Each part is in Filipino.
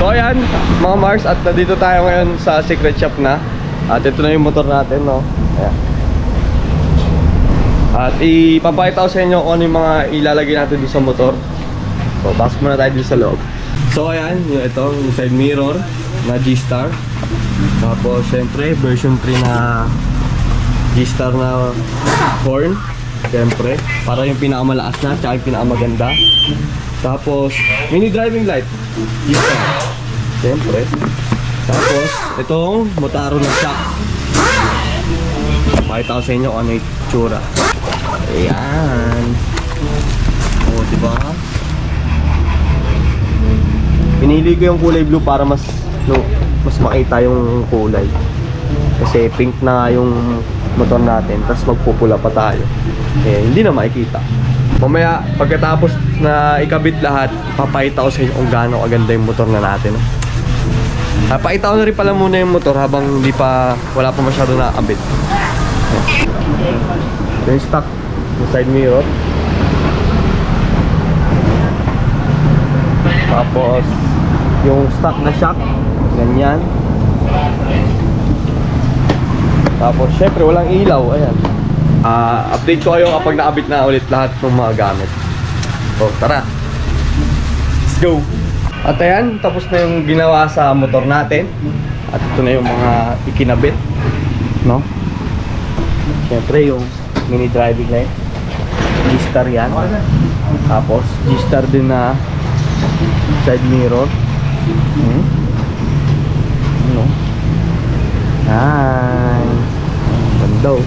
So ayan, mga Mars, at nandito tayo ngayon sa secret shop na. At ito na yung motor natin, no? Ayan. At ipapakita ko sa inyo kung ano yung mga ilalagay natin dito sa motor. So, pasok muna tayo dito sa loob. So ayan, ito yung side mirror na G-Star. Tapos syempre version 3 na G-Star na horn. Syempre, para yung pinakamalakas na, tsaka yung pinakamaganda. Tapos mini driving light G-Star. Syempre. Tapos itong Motaro na shock. Pakita ko sa inyo kung ano yung tsura. Ayan. O, diba? Pinili ko yung kulay blue para mas makita yung kulay. Kasi pink na yung motor natin, tapos magpupula pa tayo. Eh, hindi na makikita. Mamaya, pagkatapos na ikabit lahat, papakita ko sa inyo kung gaano kaganda yung motor na natin. Pakita ko na rin pala muna yung motor habang wala pa masyado nakakabit. Ito yung stock, yung side mirror. Tapos yung stock na shock, ganyan. Tapos syempre walang ilaw, ayan. Update ko kayo kapag nakabit na ulit lahat ng mga gamit. So tara, let's go. At ayan, tapos na yung ginawa sa motor natin. At ito na yung mga ikinabit, no? Syempre yung mini driving light, G-Star yan. Tapos G-Star din na side mirror. Ano? Yan. Ganda.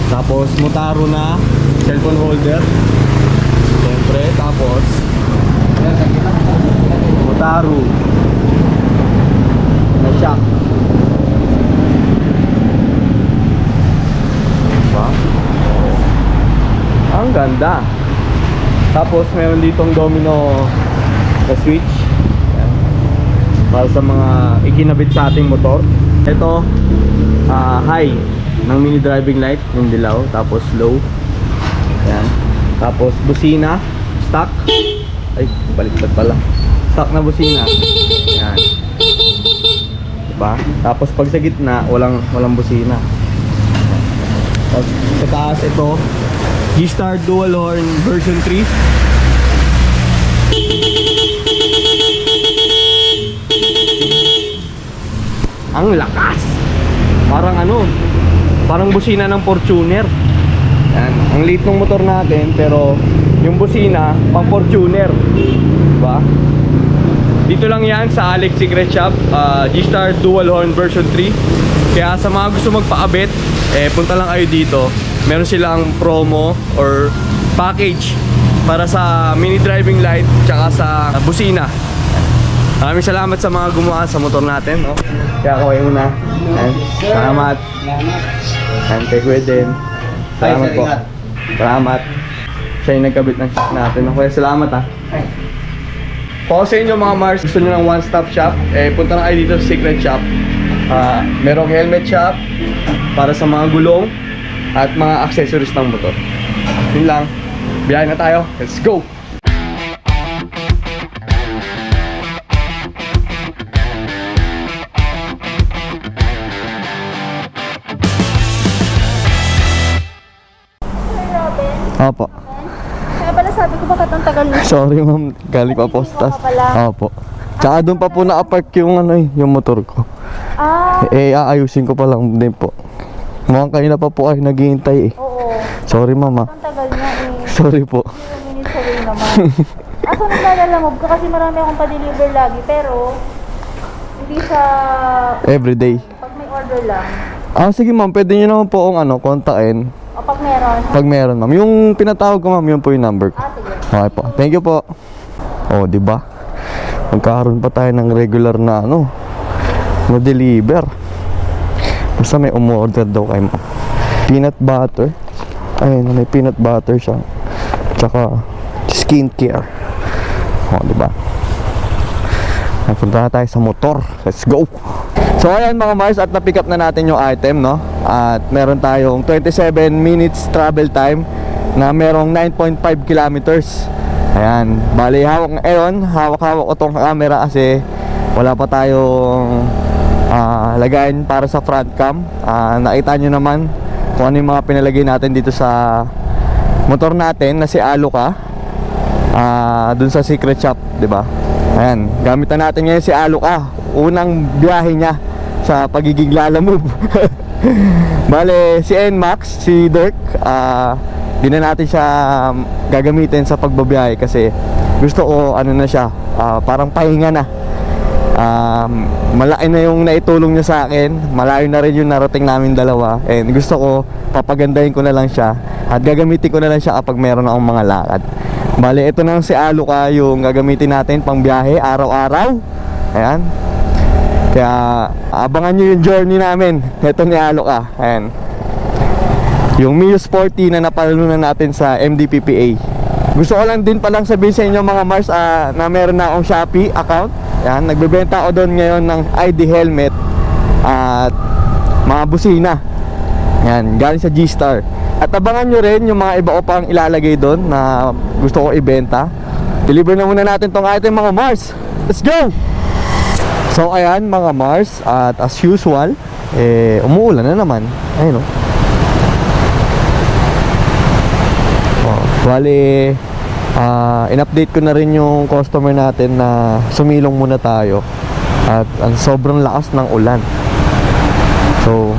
Tapos Motaro na cellphone holder. Syempre, tapos Motaro na shock. Diba? Ang ganda. Tapos meron ditong domino na switch. Ayan. Para sa mga ikinabit sa ating motor. Ito high ng mini driving light, yung dilaw. Tapos low. Ayan. Tapos busina stock. Ay, baliktad pala. Stock na busina. Ayan. Diba? Tapos pag sa gitna, walang busina. Tapos sa taas ito, G-Star dual horn version 3. Ang lakas. Parang busina ng Fortuner. Yan, ang liit ng motor natin, pero yung busina pang Fortuner. Diba? Dito lang yan sa Alex Secret Shop, G-Star dual horn version 3. Kaya sa mga gusto magpaabit, punta lang kayo dito. Meron silang promo or package para sa mini driving light tsaka sa busina. Maraming salamat sa mga gumawa sa motor natin, no? Kaya kaway muna. Salamat. And kay Kuya din. Salamat po. Salamat. Siya yung nagkabit ng shock natin. Kaya salamat ha. Kung sa inyo mga Mars, gusto nyo ng one-stop shop, punta na kayo dito sa Secret Shop. Merong helmet shop para sa mga gulong at mga accessories ng motor. Yun lang. Biyahe na tayo. Let's go! Opo. Kaya pala sabi ko bakit ang tagal na. Sorry ma'am, galing pa postas. Opo. Tsaka doon pa po nakapark yung yung motor ko. Aayusin ko pa lang din po. Mukhang kanina pa po ay naghihintay eh. Oo. Sorry mama. Ang tagal niya eh. Sorry po. 0 minutes away naman. Ako naglalamove ka kasi marami akong pa-deliver lagi pero hindi sa Everyday. pag may order lang. Sige ma'am, pwede nyo naman po akong kontakin. O pag meron. Pag meron ma'am. Yung pinatawag ko ma'am, yun po yung number ko. Sige. Okay po. Thank you po. Oh, di ba? Magkakaroon pa tayo ng regular na na deliver. Basta may umorder daw kay ma'am. Peanut butter. Ayun, may peanut butter siya. Tsaka skincare. Oh, di ba? Punta na tayo sa motor. Let's go. So ayan mga Mars, at na-pick up na natin yung item, no? At meron tayong 27 minutes travel time na merong 9.5 kilometers. Ayan, bali hawak ngayon, hawak-hawak ko tong camera kasi wala pa tayong lagayan para sa front cam. Nakita nyo naman kung ano yung mga pinalagay natin dito sa motor natin na si Aluka, dun sa secret shop, di ba? Ayan, gamitan natin ngayon si Aluka. Unang biyahe niya sa pagiging lalamove. Bale, si NMAX, si Dirk, di na natin siya gagamitin sa pagbabiyahe kasi gusto ko ano na siya, parang pahinga na. Malaki na yung naitulong niya sa akin, malayo na rin yung narating namin dalawa, and gusto ko papagandahin ko na lang siya at gagamitin ko na lang siya kapag meron akong mga lakad. Bale, ito na si Aluka yung gagamitin natin pang biyahe araw-araw. Ayan. Kaya abangan nyo yung journey namin. Ito ni Aluka. Ayan. Yung Mio Sporty na napalunan natin sa MDPPA. Gusto ko lang din palang sabihin sa inyo mga Mars, na meron na akong Shopee account. Ayan, nagbebenta ako doon ngayon ng ID helmet at mga busina. Ayan, galing sa G-Star. At abangan nyo rin yung mga iba ko pang ilalagay doon na gusto ko ibenta. Deliver na muna natin tong item mga Mars. Let's go! So ayan mga Mars, at as usual, umuulan na naman. Ayun o. Bali, in-update ko na rin yung customer natin na sumilong muna tayo. At ang sobrang lakas ng ulan. So,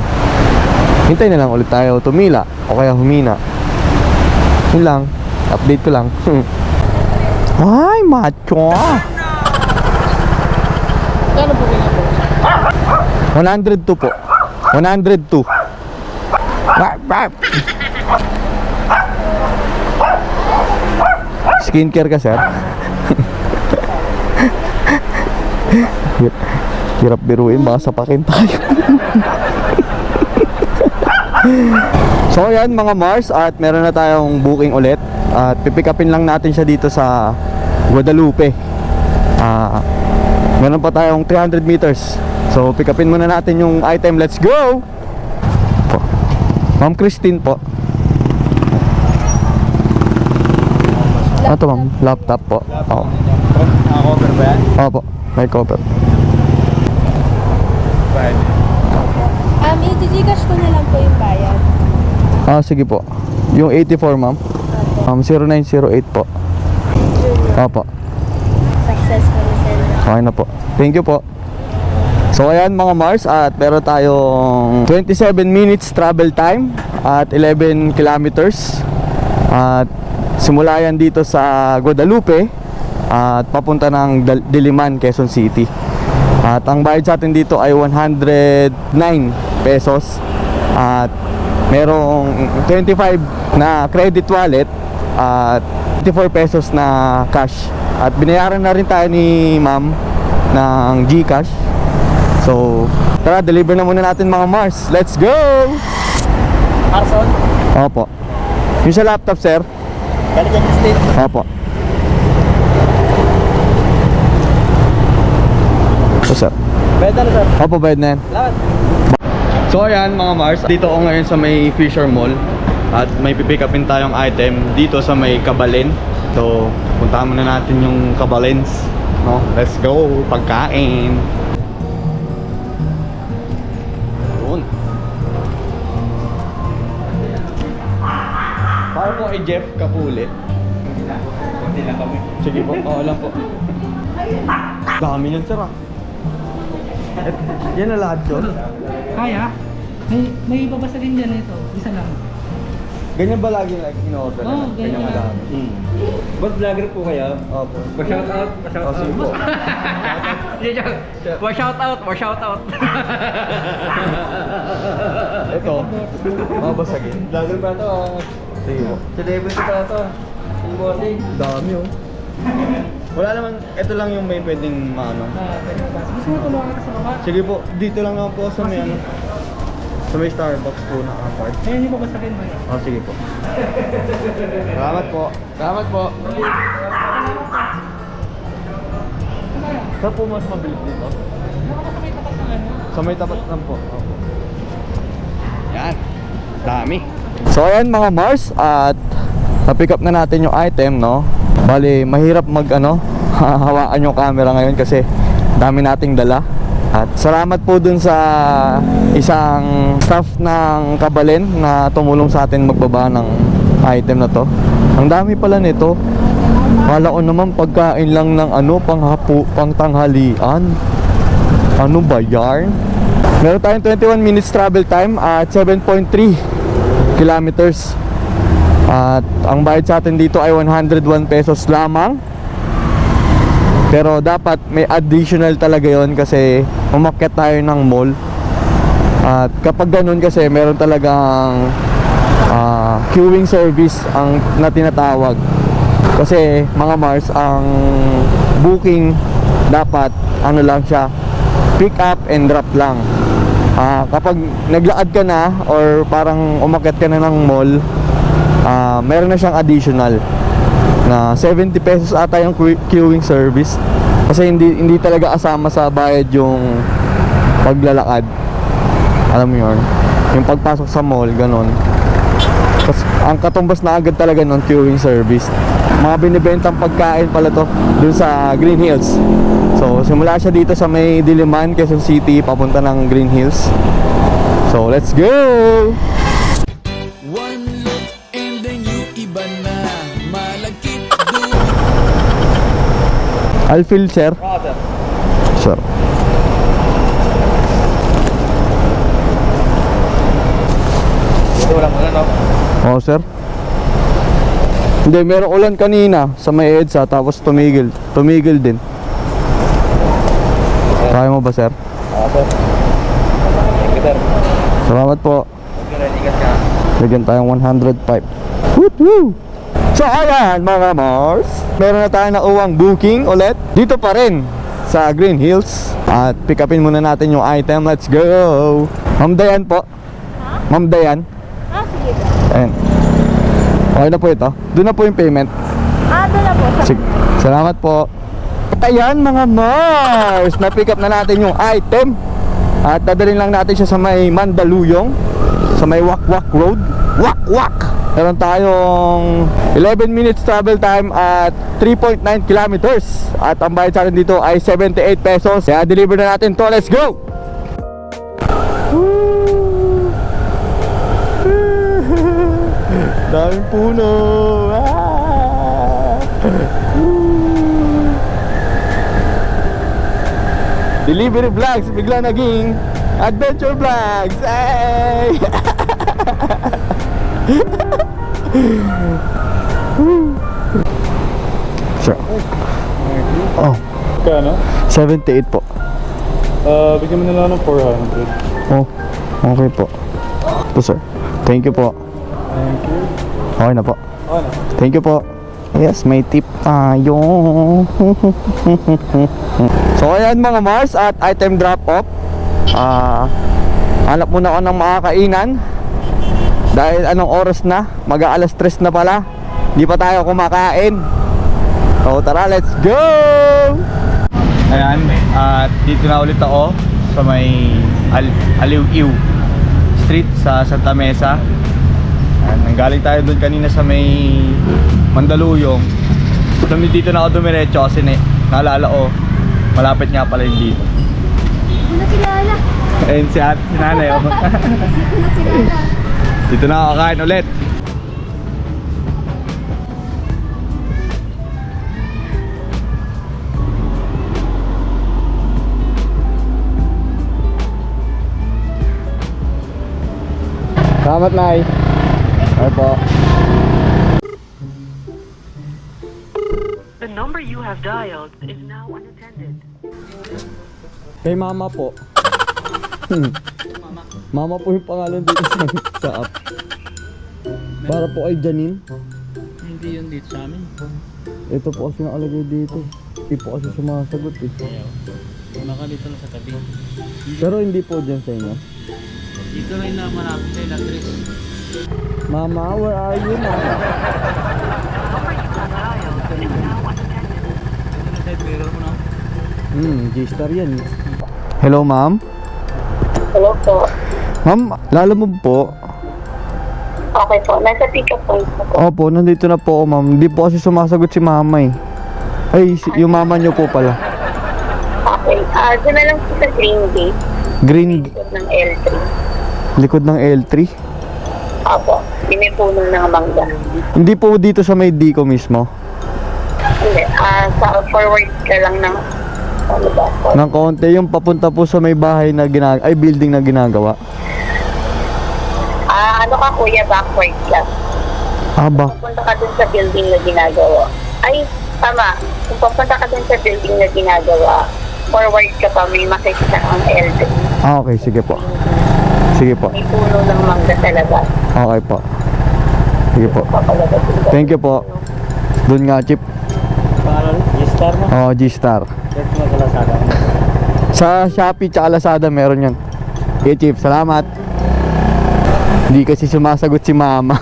hintay na lang ulit tayo tumila o kaya humina. Yun lang, update ko lang. Ay, macho! Kano po ganyan po? 102 po. 102. Skincare ka, sir? Hirap biruin, baka sapakin tayo. So ayan mga Mars, at meron na tayong booking ulit. At pipick upin lang natin siya dito sa Guadalupe. Meron pa tayong 300 meters. So pick upin muna natin yung item. Let's go! Ma'am Christine po. Ito ma'am, laptop po. Oo. Cover ba yan? Opo, may cover. I-Gcash ko na lang po yung bayad. Sige po. Yung 84 ma'am. 0908 po. Opo. Successful sir. Okay na po. Thank you po. So ayan mga Mars, at meron tayong 27 minutes travel time at 11 kilometers. At simula yan dito sa Guadalupe at papunta ng Diliman, Quezon City. At ang bayad sa atin dito ay 109 pesos. At merong 25 na credit wallet at 24 pesos na cash. At binayaran na rin tayo ni ma'am ng Gcash. So, tara, deliver na muna natin mga Mars. Let's go! Carson? Opo. Yung sa laptop, sir? Galing state? Opo. Ito, sir. Beda na sir. Opo, bayad na yan. Lahat. So ayan mga Mars, dito ako ngayon sa may Fisher Mall. At may pipick upin tayong item dito sa may Kabalen. So, puntahan muna natin yung Kabalens, no? Let's go, pagkain. Yun. Para po kay Jeff Kapulit. Kunti lang kami. Sige po, oo lang po. Dami yan, sir, ah. Yan na lahat yun. Kaya? May babasa din dyan ito. Isa lang. Ganyan ba lagi like in-order? Oo, ganyan lang. Ba't vlogger po kayo? Opo. Pa-shout out, pa-shout out. Sige po. Pa-shout out, pa-shout out. Ito, mabasagin. Vlogger pa to. Sige po. Celebrity pa to. Yung bonding. Dami oh. Wala naman, ito lang yung may pwedeng maano. Pwede ba? Gusto mo tulungan ka sa baba? Sige po, dito lang naman po sa may ano. Sa may Starbucks po na apart. Ngayon yung babasagin mo. Oh, sige po. Salamat po. Salamat po. Saan po mas mabilis dito? Nakakasakay tapat ng ano? Sa may tapat lang po. Opo. Yan. Dami. So ayan mga Mars, at na-pick up na natin yung item, no? Bali, mahirap mag ano, hawakan yung camera ngayon kasi dami nating dala. At salamat po dun sa isang staff ng Kabalen na tumulong sa atin magbaba ng item na to. Ang dami pala nito. Kala ko naman pagkain lang ng pang tanghalian. Ano ba yarn? Meron tayong 21 minutes travel time at 7.3 kilometers. At ang bayad sa atin dito ay 101 pesos lamang. Pero dapat may additional talaga yon kasi umakyat tayo ng mall. At kapag ganun kasi meron talagang queuing service ang na tinatawag. Kasi mga Mars, ang booking dapat lang siya, pick up and drop lang. Kapag naglakad ka na or parang umakyat ka na ng mall, meron na siyang additional na 70 pesos ata yung queuing service. Kasi hindi talaga kasama sa bayad yung paglalakad. Alam mo yun, yung pagpasok sa mall, ganon. Kasi ang katumbas na agad talaga ng queuing service. Mga binibentang pagkain pala to dun sa Green Hills. So simula siya dito sa may Diliman, Quezon City, papunta ng Green Hills. So let's go! One look and then you iba na malagkit do. I'll fill, sir. Sir. Ito wala muna, no? Oh, sir. Hindi, merong ulan kanina sa may EDSA tapos tumigil din. Kaya mo ba, sir? Sir. Thank you, sir. Salamat po. Okay, ingat ka. Lagyan tayong 105. Woo! So ayan mga Mars, meron na tayo na uwang booking ulit dito pa rin sa Green Hills. At pick upin muna natin yung item. Let's go! Ma'am Dayan po. Ma'am Dayan. Sige. Ayan. Okay na po ito. Doon na po yung payment. Doon na po. Sige. Salamat po. At ayan mga Mars, na-pick up na natin yung item. At dadalhin lang natin siya sa may Mandaluyong, sa may Wakwak Road. Wakwak! Meron tayong 11 minutes travel time at 3.9 kilometers. At ang bayad sa atin dito ay 78 pesos. Kaya deliver na natin to. Let's go! Daming puno. Delivery vlogs bigla naging adventure vlogs. Hey! Sure. Oh, Kano? 78 po. Bigyan mo na lang ng 400. Oh, okay po. Ito, sir. Thank you po. Thank you. Okay na po. Ano? Thank you po. Yes, may tip tayo. So ayan mga Mars, at item drop off. Hanap muna ako ng makakainan. Dahil anong oras na? Mag-aalas 3 na pala. Di pa tayo kumakain. So tara, let's go! Ayan, at dito na ulit ako sa may Aliw-Iw Street sa Santa Mesa. Nanggaling tayo doon kanina sa may Mandaluyong. Dito na ako dumiretso kasi naalala ko malapit nga pala yung dito. Hindi na kilala. Ayun si nanay oh. Hindi na kilala. Dito na ako kakain ulit. Salamat, Nay. Ay po. The number you have dialed is now unattended. Kay mama po. Mama po yung pangalan dito sa app. Para po kay Janine. Hindi yun dito sa amin. Ito po kasi nakalagay dito. Hindi po kasi sumasagot eh. Baka dito lang sa tabi. Pero hindi po dyan sa inyo. Dito rin na malapit sa Elatris. Mama, where are you, Mama? G-Star yan. Hello, ma'am. Hello po. Ma'am, lalamove po. Okay po. Nasa pick-up point po. Opo, nandito na po ako, ma'am. Hindi po kasi sumasagot si mama eh. Ay, yung mama niyo po pala. Okay. Doon na lang po sa Green Gate, Green, likod ng L3. likod ng L3. Opo, di may puno ng mangga. Hindi po dito sa may Dico mismo. Hindi, sa forward ka lang ng, ano ba? Ng konti yung papunta po sa may bahay na building na ginagawa. Ano ka kuya, backward ka. Aba, Punta ka dun sa building na ginagawa. Ay, tama. Kung papunta ka dun sa building na ginagawa, forward ka pa, may makikita ang L3. okay, sige po. Sige po. May puno ng mangga sa labas. Okay po. Sige po. Papalabas yung Thank you po. Doon nga, Chip. Pangalan? G-Star mo? Oo, G-Star. Check mo sa Lazada. Sa Shopee tsaka Lazada meron yan. Okay, Chip. Salamat. Hindi kasi sumasagot si Mama.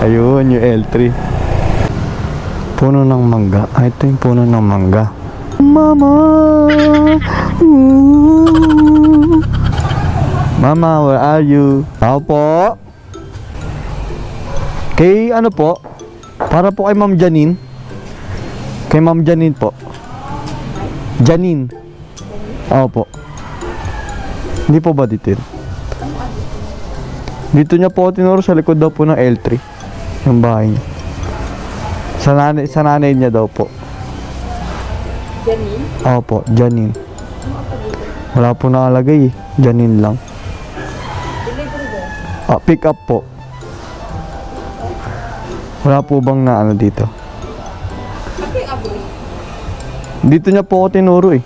Ayun, yung L3. Puno ng mangga. Ito yung puno ng mangga. Mama! Ooh. Mama, where are you? Ako po. Kay ano po? Para po kay Ma'am Janine. Kay Ma'am Janine po. Janine. Ako po. Hindi po ba dito yun? Dito niya po tinuro sa likod daw po ng L3. Yung bahay niya. Sa nanay niya daw po. Janine? Opo, Janine. Wala po nakalagay eh. Janine lang. Pick up po. Wala po bang na ano dito? Dito niya po ako tinuro eh.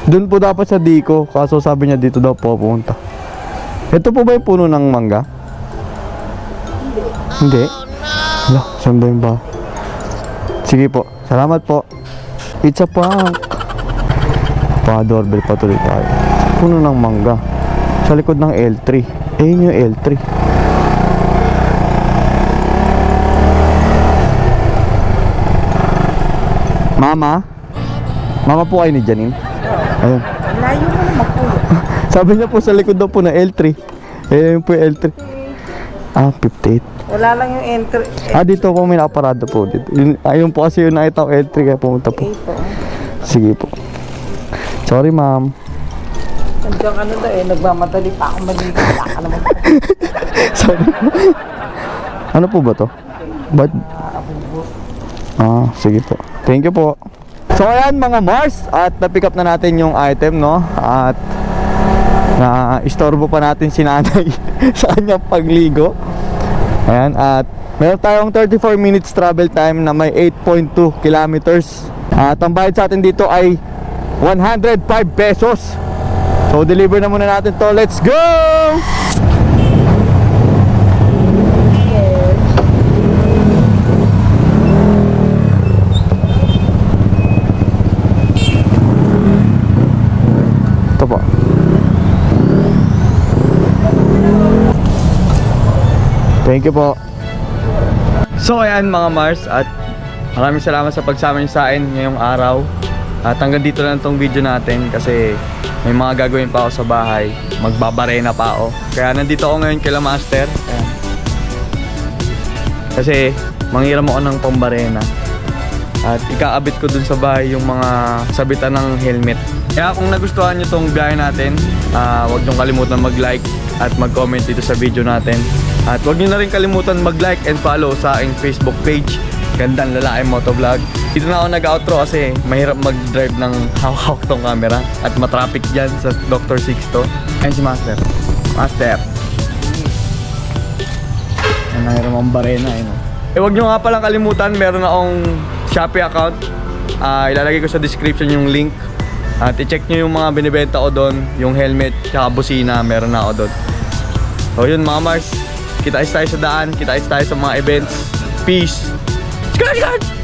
Doon po dapat sa Dico. Kaso sabi niya dito daw po pupunta. Ito po ba yung puno ng mangga? Hindi. Wala, saan ba yung ba? Sige po, salamat po. It's a prank. Pa-doorbell pa tuloy tayo. Puno ng mangga. Sa likod ng L3. Yun yung L3. Mama? Mama po kayo ni Janine? Ayun. Layo mo naman po. Sabi niya po sa likod daw po na L3. Yun po yung L3. 58. Wala lang yung enter. Dito po may nakaparado po dito. Ayun po kasi yung nakita ko L3 kaya pumunta po. Sige po. Sorry ma'am. Nandiyan ka na daw eh. Nagmamadali pa ako maligo. Wala ka naman. Sorry. Ano po ba to? Ba't? Sige po. Thank you po. So ayan mga Mars, at na-pick up na natin yung item, no? At na-istorbo pa natin si nanay sa kanyang pagligo. Ayan, at meron tayong 34 minutes travel time na may 8.2 kilometers. At ang bayad sa atin dito ay 105 pesos. So deliver na muna natin to. Let's go! Ito po. Thank you po. So ayan mga Mars, at maraming salamat sa pagsama niyo sa akin ngayong araw. At hanggang dito lang tong video natin kasi may mga gagawin pa ako sa bahay. Magbabarena pa ako. Kaya nandito ako ngayon kila Master. Ayan. Kasi manghiram ako ng pambarena. At ikaabit ko dun sa bahay yung mga sabitan ng helmet. Kaya kung nagustuhan nyo tong biyahe natin, huwag nyo kalimutan mag-like at mag-comment dito sa video natin. At huwag nyo na rin kalimutan mag-like and follow sa aking Facebook page, Gandang Lalaki Motovlog. Dito na ako nag-outro kasi mahirap mag-drive ng hawak tong camera at matraffic dyan sa Dr. Sixto. Ayun si Master. Master. Ang nahiram ang barena eh, no? Huwag nyo nga palang kalimutan, meron akong Shopee account. Ilalagay ko sa description yung link. At i-check nyo yung mga binibenta ko doon, yung helmet, tsaka busina, meron na ako doon. So yun mga Mars, kita tayo sa daan, kita tayo sa mga events. Peace! Skirt!